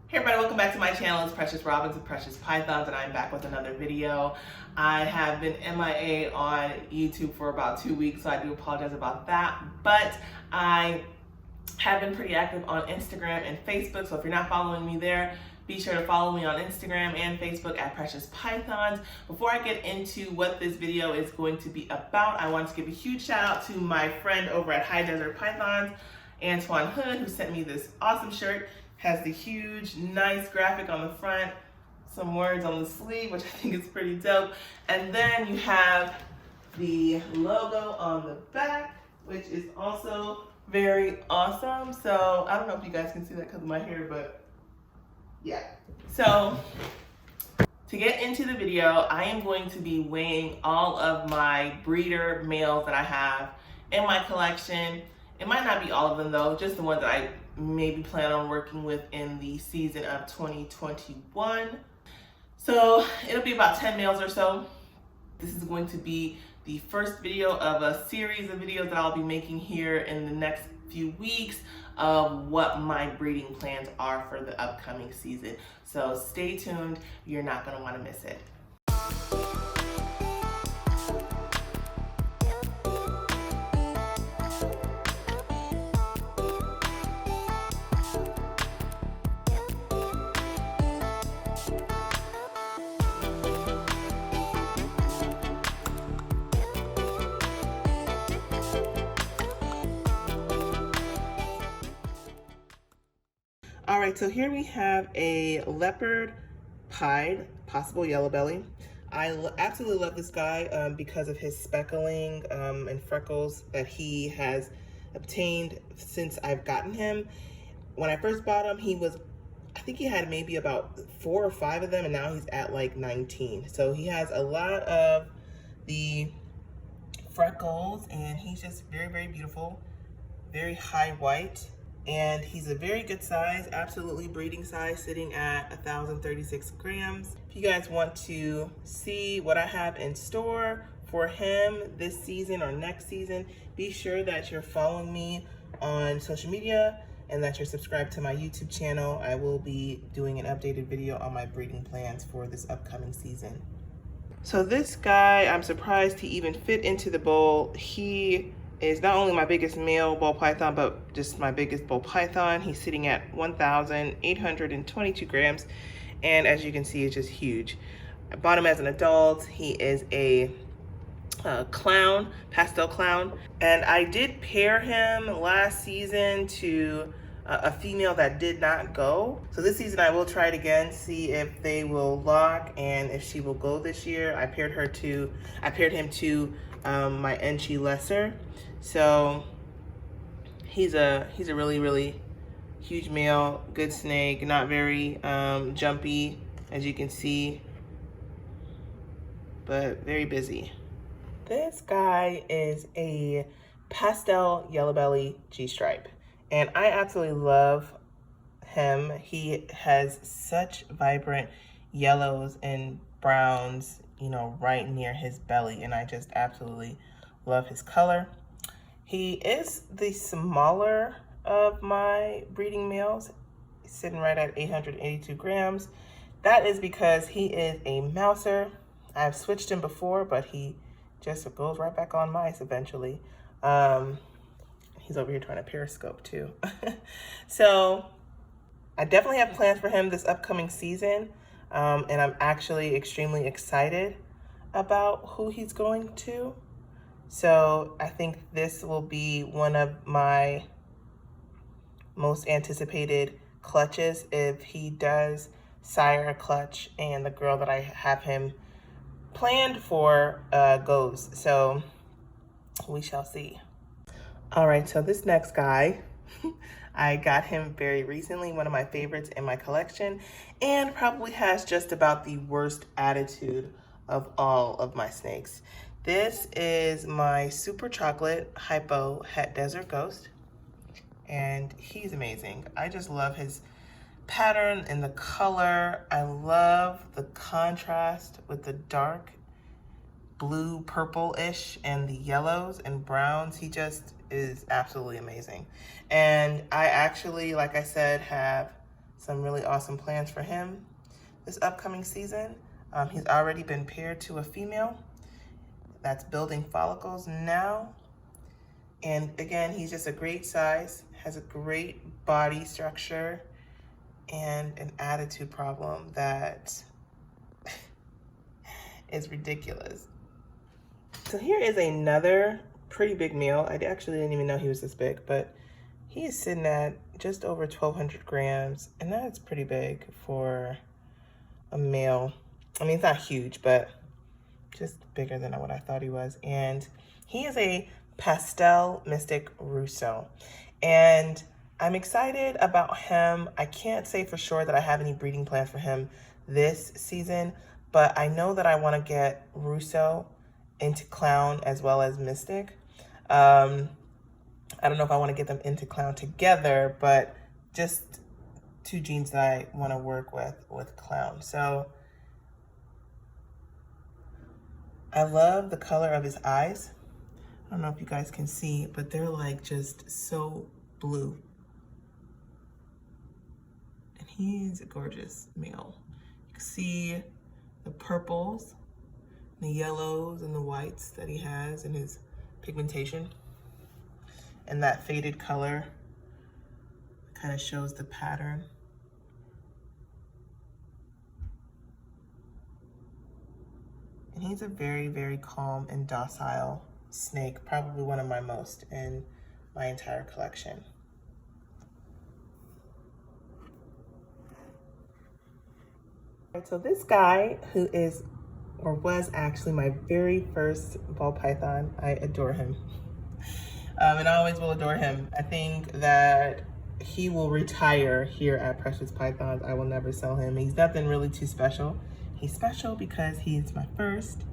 Hey everybody, welcome back to my channel. It's Precious Robins and Precious Pythons, and I'm back with another video. I have been MIA on YouTube for about 2 weeks, so I do apologize about that. But I have been pretty active on Instagram and Facebook, so if you're not following me there, be sure to follow me on Instagram and Facebook at Precious Pythons. Before I get into what this video is going to be about, I want to give a huge shout out to my friend over at High Desert Pythons, Antoine Hood, who sent me this awesome shirt. Has the huge, nice graphic on the front, some words on the sleeve, which I think is pretty dope. And then you have the logo on the back, which is also very awesome. So I don't know if you guys can see that because of my hair, but yeah. So to get into the video, I am going to be weighing all of my breeder males that I have in my collection. It might not be all of them though, just the ones that I maybe plan on working with in the season of 2021. So it'll be about 10 males or so. This is going to be the first video of a series of videos that I'll be making here in the next few weeks of what my breeding plans are for the upcoming season. So stay tuned, you're not gonna wanna miss it. All right, so here we have a Leopard Pie, possible yellow belly. I absolutely love this guy because of his speckling and freckles that he has obtained since I've gotten him. When I first bought him, I think he had maybe about 4 or 5 of them, and now he's at like 19. So he has a lot of the freckles, and he's just very, very beautiful, very high white. And he's a very good size, absolutely breeding size, sitting at 1,036 grams. If you guys want to see what I have in store for him this season or next season, be sure that you're following me on social media and that you're subscribed to my YouTube channel. I will be doing an updated video on my breeding plans for this upcoming season. So this guy, I'm surprised he even fit into the bowl. He is not only my biggest male ball python, but just my biggest ball python. He's sitting at 1,822 grams. And as you can see, it's just huge. I bought him as an adult. He is a clown, pastel clown. And I did pair him last season to a female that did not go. So this season I will try it again, see if they will lock and if she will go this year. I paired him to my Enchi Lesser. So he's a really, really huge male, good snake, not very jumpy, as you can see, but very busy. This guy is a pastel yellow belly G-stripe, and I absolutely love him. He has such vibrant yellows and browns, you know, right near his belly, and I just absolutely love his color. He is the smaller of my breeding males. He's sitting right at 882 grams. That is because he is a mouser. I've switched him before, but he just goes right back on mice eventually. He's over here trying to periscope too. So I definitely have plans for him this upcoming season. And I'm actually extremely excited about who he's going to. So I think this will be one of my most anticipated clutches if he does sire a clutch and the girl that I have him planned for goes. So we shall see. All right, so this next guy, I got him very recently, one of my favorites in my collection, and probably has just about the worst attitude of all of my snakes. This is my Super Chocolate Hypo Het Desert Ghost, and he's amazing. I just love his pattern and the color. I love the contrast with the dark blue, purple-ish, and the yellows and browns. He just is absolutely amazing. And I actually, like I said, have some really awesome plans for him this upcoming season. He's already been paired to a female that's building follicles now. And again, he's just a great size, has a great body structure, and an attitude problem that is ridiculous. So here is another pretty big male. I actually didn't even know he was this big, but he is sitting at just over 1,200 grams, and that's pretty big for a male. I mean, it's not huge, but just bigger than what I thought he was. And he is a Pastel Mystic Russo, and I'm excited about him. I can't say for sure that I have any breeding plans for him this season, but I know that I want to get Russo into clown as well as Mystic. I don't know if I want to get them into clown together, but just two genes that I want to work with clown. So I love the color of his eyes. I don't know if you guys can see, but they're like just so blue. And he's a gorgeous male. You can see the purples, the yellows, and the whites that he has in his pigmentation. And that faded color kind of shows the pattern. And he's a very, very calm and docile snake, probably one of my most in my entire collection. So this guy, who is or was actually my very first ball python, I adore him. And I always will adore him. I think that he will retire here at Precious Pythons. I will never sell him. He's nothing really too special. He's special because he's my first,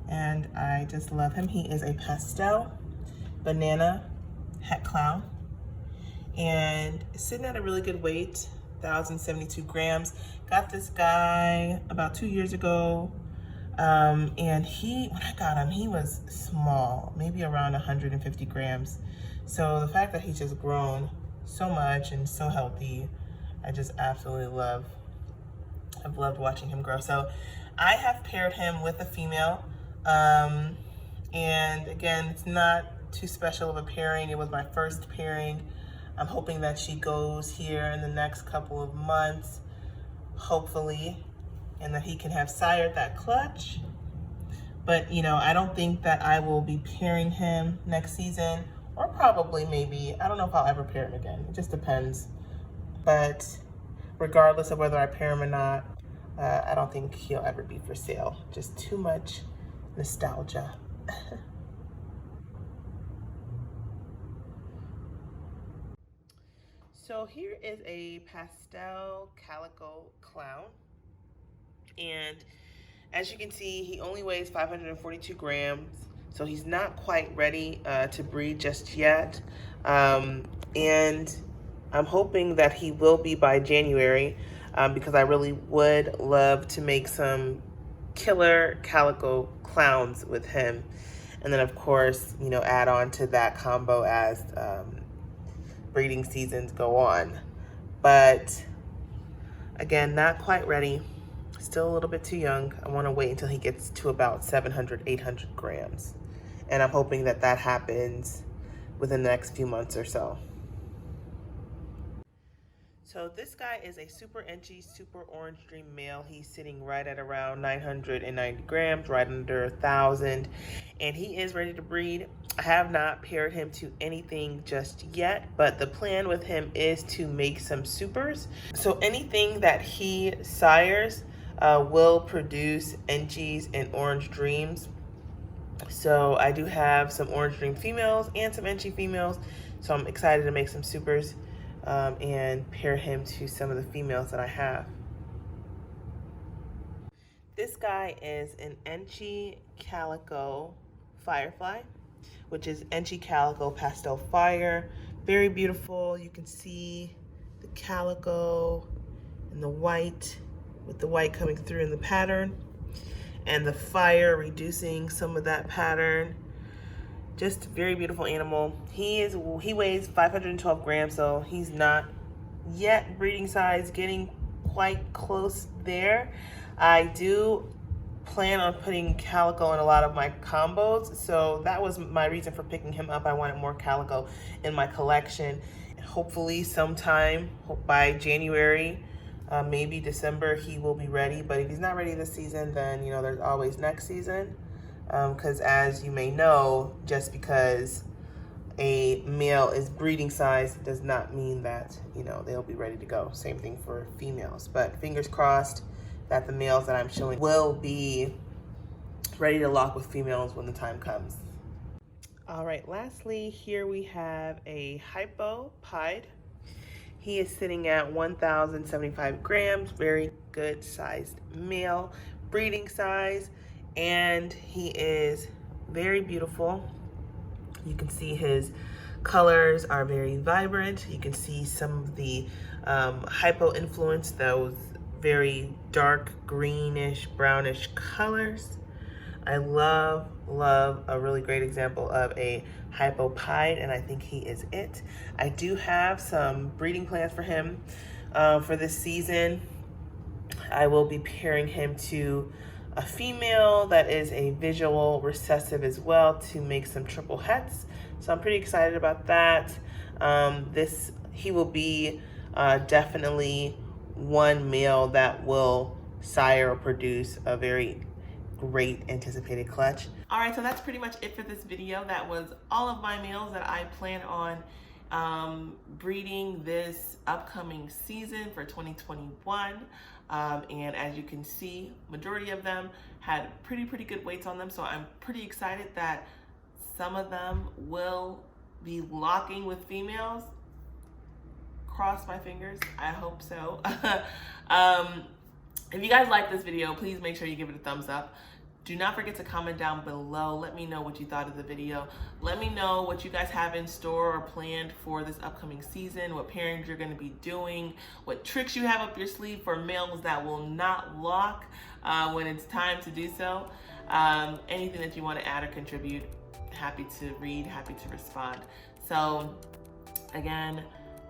and I just love him. He is a Pastel Banana het clown, and sitting at a really good weight, 1,072 grams. Got this guy about 2 years ago, and when I got him, he was small, maybe around 150 grams. So the fact that he's just grown so much and so healthy, I just absolutely love. I've loved watching him grow. So I have paired him with a female. And again, it's not too special of a pairing. It was my first pairing. I'm hoping that she goes here in the next couple of months, hopefully, and that he can have sired that clutch. But, you know, I don't think that I will be pairing him next season, or probably maybe. I don't know if I'll ever pair him again. It just depends. But regardless of whether I pair him or not, I don't think he'll ever be for sale. Just too much nostalgia. So here is a pastel calico clown. And as you can see, he only weighs 542 grams. So he's not quite ready to breed just yet. And I'm hoping that he will be by January, because I really would love to make some killer calico clowns with him. And then of course, you know, add on to that combo as breeding seasons go on. But again, not quite ready. Still a little bit too young. I want to wait until he gets to about 700, 800 grams. And I'm hoping that that happens within the next few months or so. So this guy is a super inchy, super orange dream male. He's sitting right at around 990 grams, right under 1,000. And he is ready to breed. I have not paired him to anything just yet, but the plan with him is to make some supers. So anything that he sires will produce inchies and orange dreams. So I do have some orange dream females and some inchy females. So I'm excited to make some supers and pair him to some of the females that I have. This guy is an inchy calico firefly, which is inchy calico pastel fire. Very beautiful. You can see the calico and the white, with the white coming through in the pattern, and the fire reducing some of that pattern. Just a very beautiful animal. He weighs 512 grams, so he's not yet breeding size, getting quite close there. I do plan on putting calico in a lot of my combos, so that was my reason for picking him up. I wanted more calico in my collection. Hopefully sometime by January, maybe December, he will be ready. But if he's not ready this season, then there's always next season, because as you may know, just because a male is breeding size does not mean that they'll be ready to go. Same thing for females, but fingers crossed that the males that I'm showing will be ready to lock with females when the time comes. All right, lastly, here we have a Hypopod Pie. He is sitting at 1,075 grams, very good sized male, breeding size, and he is very beautiful. You can see his colors are very vibrant. You can see some of the hypo influence, those very dark greenish, brownish colors. I love a really great example of a Hypopod Pie, and I think he is it. I do have some breeding plans for him for this season. I will be pairing him to a female that is a visual recessive as well to make some triple hets. So I'm pretty excited about that. He will be definitely one male that will sire or produce a very great anticipated clutch. All right, so that's pretty much it for this video. That was all of my males that I plan on breeding this upcoming season for 2021. And as you can see, majority of them had pretty good weights on them. So I'm pretty excited that some of them will be locking with females. Cross my fingers, I hope so. If you guys like this video, please make sure you give it a thumbs up. Do not forget to comment down below. Let me know what you thought of the video. Let me know what you guys have in store or planned for this upcoming season, what pairings you're gonna be doing, what tricks you have up your sleeve for males that will not lock when it's time to do so. Anything that you wanna add or contribute, happy to read, happy to respond. So again,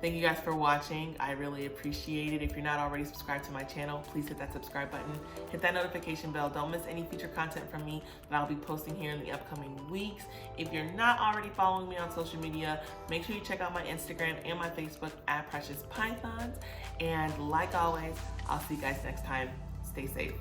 thank you guys for watching. I really appreciate it. If you're not already subscribed to my channel, please hit that subscribe button. Hit that notification bell. Don't miss any future content from me that I'll be posting here in the upcoming weeks. If you're not already following me on social media, make sure you check out my Instagram and my Facebook at Precious Pythons. And like always, I'll see you guys next time. Stay safe.